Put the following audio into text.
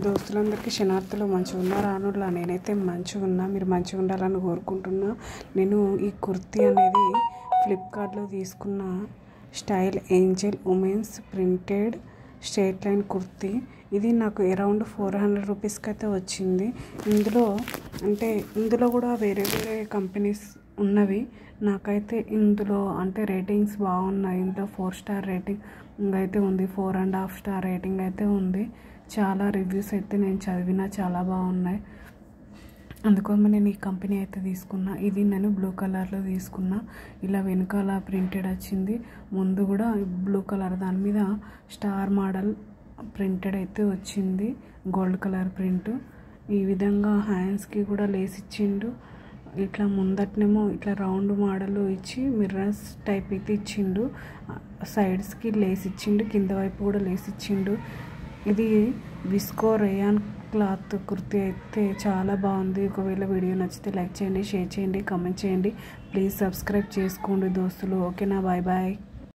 దోస్తులందరికీ శనార్థులు మంచిగా ఉన్నారా అనులా నేనైతే మంచిగా ఉన్నా. మీరు మంచిగా ఉండాలని కోరుకుంటున్నా. నేను ఈ కుర్తీ అనేది ఫ్లిప్కార్ట్లో తీసుకున్న style Angel women's printed straight line kurti. ఇది నాకు అరౌండ్ 400 రూపీస్కి అయితే వచ్చింది. ఇందులో కూడా వేరే వేరే కంపెనీస్ ఉన్నవి. నాకైతే ఇందులో అంటే రేటింగ్స్ బాగున్నాయి. ఇందులో 4 స్టార్ రేటింగ్ అయితే ఉంది, 4.5 స్టార్ రేటింగ్ అయితే ఉంది. చాలా రివ్యూస్ అయితే నేను చదివిన చాలా బాగున్నాయి. అందుకోసం నేను ఈ కంపెనీ అయితే తీసుకున్నా. ఇది నేను బ్లూ కలర్లో తీసుకున్నా. ఇలా వెనకాల ప్రింటెడ్ వచ్చింది, ముందు కూడా బ్లూ కలర్ దాని మీద స్టార్ మోడల్ ప్రింటెడ్ అయితే వచ్చింది, గోల్డ్ కలర్ ప్రింట్. ఈ విధంగా హ్యాండ్స్కి కూడా లేస్ ఇచ్చిండు. ఇట్లా ముందటనేమో ఇట్లా రౌండ్ మోడల్ ఇచ్చి మిర్రర్స్ టైప్ అయితే ఇచ్చిండు. సైడ్స్కి లేస్ ఇచ్చిండు, కింద వైపు కూడా లేస్ ఇచ్చిండు. ఇది విస్కో రేయాన్ క్లాత్ కుర్తీ అయితే చాలా బాగుంది. ఒకవేళ వీడియో నచ్చితే లైక్ చేయండి, షేర్ చేయండి, కామెంట్ చేయండి. ప్లీజ్ సబ్స్క్రైబ్ చేసుకోండి దోస్తులు. ఓకేనా, బాయ్ బాయ్.